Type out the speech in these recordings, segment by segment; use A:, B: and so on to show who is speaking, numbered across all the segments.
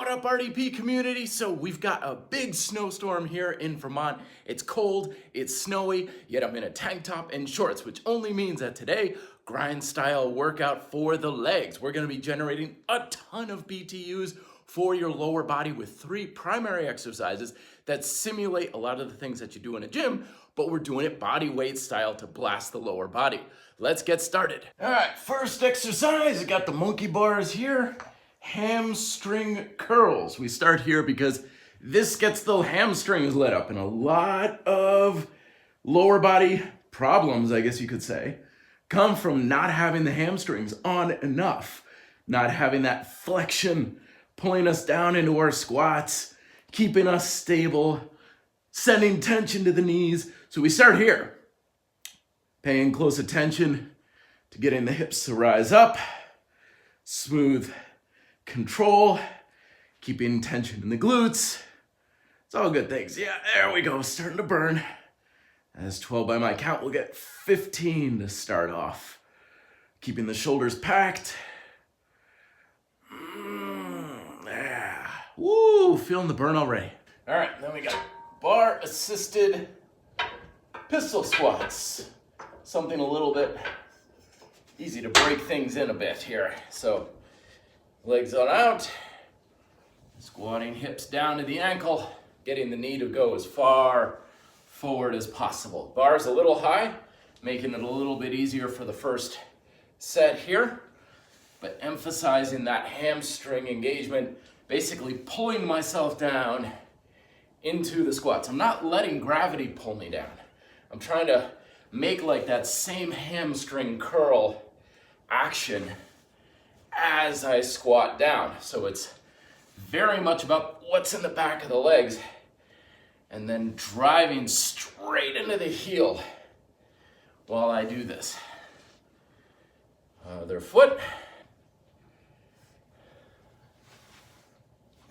A: up, RDP community? So we've got a big snowstorm here in Vermont. It's cold, it's snowy, yet I'm in a tank top and shorts, which only means that today, grind style workout for the legs. We're gonna be generating a ton of BTUs for your lower body with 3 primary exercises that simulate a lot of the things that you do in a gym, but we're doing it body weight style to blast the lower body. Let's get started. All right, first exercise, I got the monkey bars here. Hamstring curls. We start here because this gets the hamstrings lit up, and a lot of lower body problems, I guess you could say, come from not having the hamstrings on enough, not having that flexion pulling us down into our squats, keeping us stable, sending tension to the knees. So we start here, paying close attention to getting the hips to rise up, smooth control, keeping tension in the glutes. It's all good things. Yeah, there we go, starting to burn. That's 12 by my count. We'll get 15 to start off. Keeping the shoulders packed. Yeah. Woo, feeling the burn already. All right, then we got bar assisted pistol squats. Something a little bit easy to break things in a bit here. So legs on out, squatting hips down to the ankle, getting the knee to go as far forward as possible. Bar's a little high, making it a little bit easier for the first set here, but emphasizing that hamstring engagement, basically pulling myself down into the squats. I'm not letting gravity pull me down. I'm trying to make like that same hamstring curl action as I squat down. So it's very much about what's in the back of the legs and then driving straight into the heel while I do this. Other foot.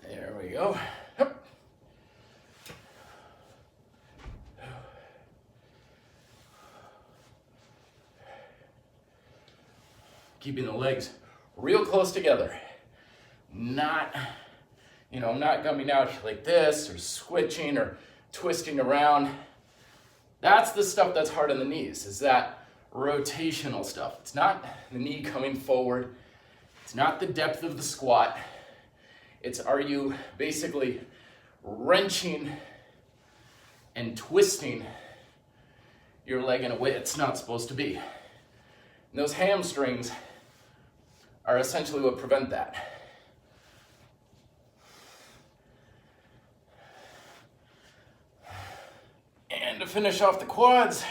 A: There we go. Yep. Keeping the legs real close together. Not coming out like this or switching or twisting around. That's the stuff that's hard on the knees, is that rotational stuff. It's not the knee coming forward. It's not the depth of the squat. It's, are you basically wrenching and twisting your leg in a way it's not supposed to be. And those hamstrings are essentially what prevent that. And to finish off the quads,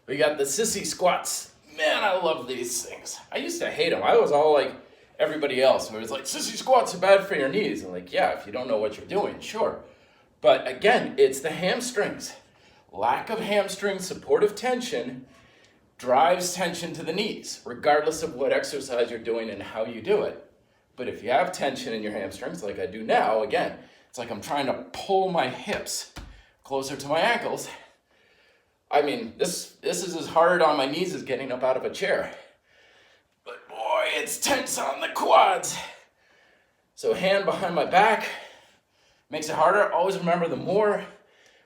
A: we got the sissy squats. Man, I love these things. I used to hate them. I was all like everybody else. It was like, sissy squats are bad for your knees. I'm like, yeah, if you don't know what you're doing, sure. But again, it's the hamstrings. Lack of hamstring supportive tension drives tension to the knees, regardless of what exercise you're doing and how you do it. But if you have tension in your hamstrings, like I do now, again, it's like I'm trying to pull my hips closer to my ankles. I mean, this is as hard on my knees as getting up out of a chair. But boy, it's tense on the quads. So hand behind my back makes it harder. Always remember, the more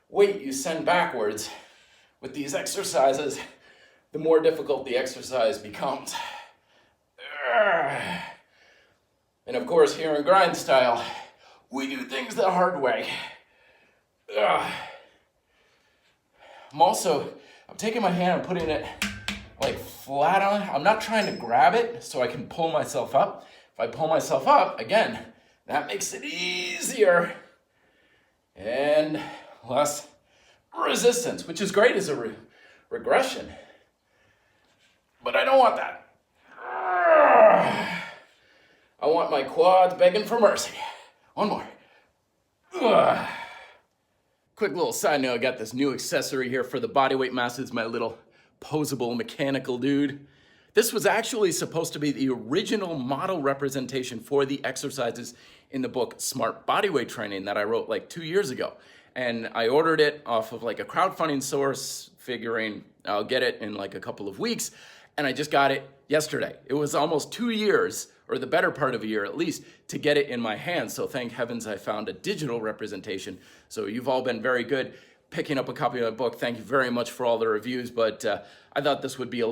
A: weight you send backwards with these exercises, the more difficult the exercise becomes. And of course, here in grind style, we do things the hard way. I'm taking my hand and putting it like flat on. I'm not trying to grab it so I can pull myself up. If I pull myself up, again, that makes it easier and less resistance, which is great as a regression. But I don't want that. I want my quads begging for mercy. One more. Quick little side note, I got this new accessory here for the bodyweight masses, my little posable mechanical dude. This was actually supposed to be the original model representation for the exercises in the book Smart Bodyweight Training that I wrote like 2 years ago. And I ordered it off of like a crowdfunding source, figuring I'll get it in like a couple of weeks. And I just got it yesterday. It was almost 2 years or the better part of a year at least, to get it in my hands. So thank heavens I found a digital representation. So you've all been very good picking up a copy of my book. Thank you very much for all the reviews, but I thought this would be a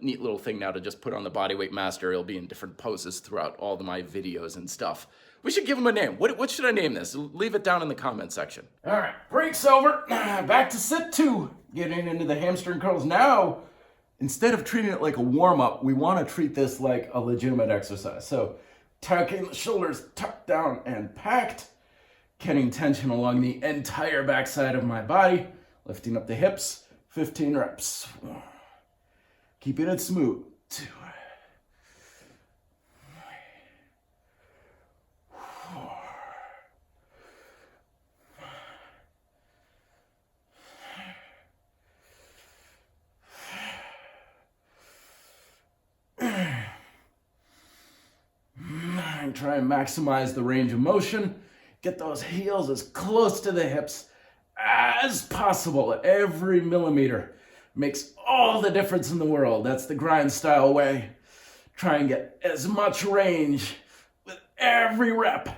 A: neat little thing now to just put on the Bodyweight Master. It'll be in different poses throughout all of my videos and stuff. We should give him a name. What should I name this? Leave it down in the comment section. All right, break's over. Back to sit 2. Getting into the hamstring curls now. Instead of treating it like a warm-up, we want to treat this like a legitimate exercise. So tucking the shoulders tucked down and packed, getting tension along the entire backside of my body, lifting up the hips, 15 reps. Keeping it smooth. 2. 4. And try and maximize the range of motion. Get those heels as close to the hips as possible. Every millimeter makes all the difference in the world. That's the grind style way. Try and get as much range with every rep.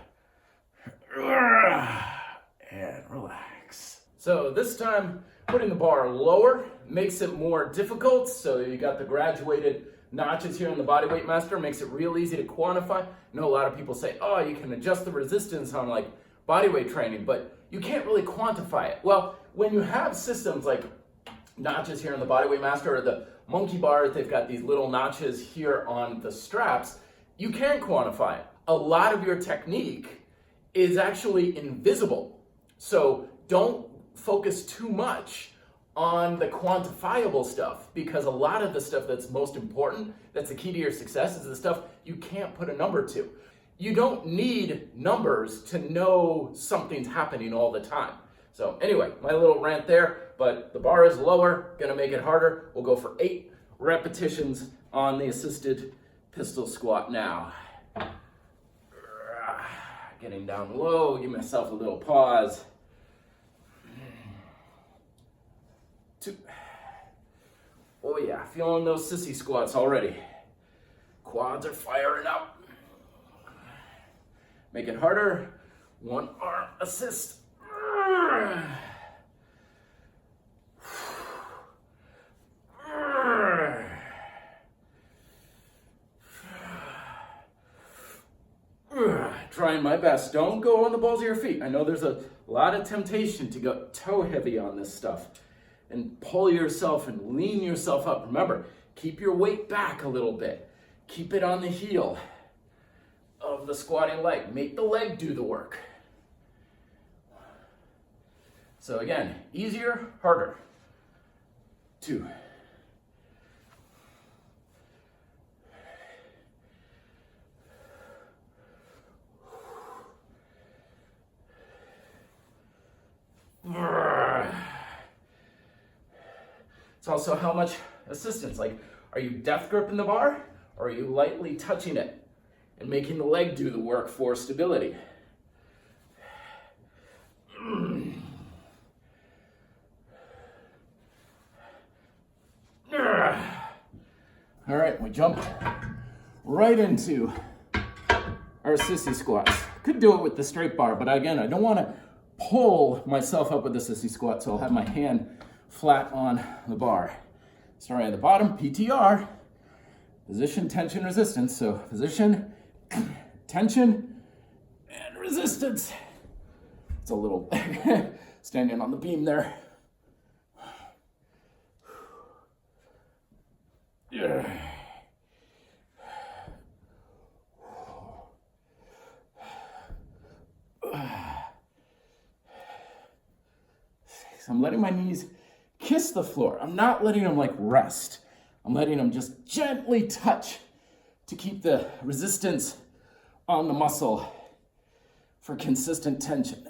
A: And relax. So this time, putting the bar lower makes it more difficult. So you got the graduated notches here in the Bodyweight Master, makes it real easy to quantify. I know a lot of people say, oh, you can adjust the resistance on like bodyweight training, but you can't really quantify it. Well, when you have systems like notches here in the Bodyweight Master or the monkey bars, they've got these little notches here on the straps, you can quantify it. A lot of your technique is actually invisible. So don't focus too much on the quantifiable stuff, because a lot of the stuff that's most important, that's the key to your success, is the stuff you can't put a number to. You don't need numbers to know something's happening all the time. So anyway, my little rant there, but the bar is lower, gonna make it harder. We'll go for 8 repetitions on the assisted pistol squat now. Getting down low, give myself a little pause. 2. Oh yeah, feeling those sissy squats already. Quads are firing up. Make it harder. 1 arm assist. Trying my best. Don't go on the balls of your feet. I know there's a lot of temptation to go toe heavy on this stuff and pull yourself and lean yourself up. Remember, keep your weight back a little bit. Keep it on the heel of the squatting leg. Make the leg do the work. So again, easier, harder. 2. It's also how much assistance. Like, are you death gripping the bar, or are you lightly touching it and making the leg do the work for stability? All right, we jump right into our sissy squats. Could do it with the straight bar, but again, I don't want to pull myself up with the sissy squat, so I'll have my hand flat on the bar. Starting at the bottom, PTR, position, tension, resistance. So position, tension, and resistance. It's a little standing on the beam there. So I'm letting my knees kiss the floor. I'm not letting them like rest. I'm letting them just gently touch to keep the resistance on the muscle for consistent tension.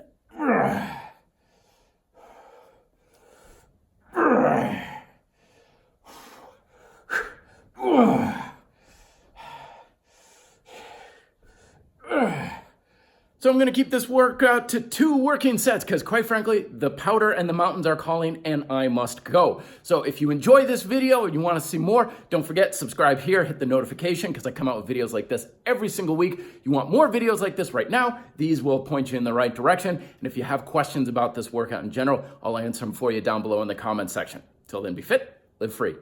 A: So I'm gonna keep this workout to 2 working sets because quite frankly, the powder and the mountains are calling and I must go. So if you enjoy this video and you wanna see more, don't forget, subscribe here, hit the notification because I come out with videos like this every single week. You want more videos like this right now, these will point you in the right direction. And if you have questions about this workout in general, I'll answer them for you down below in the comment section. Till then, be fit, live free.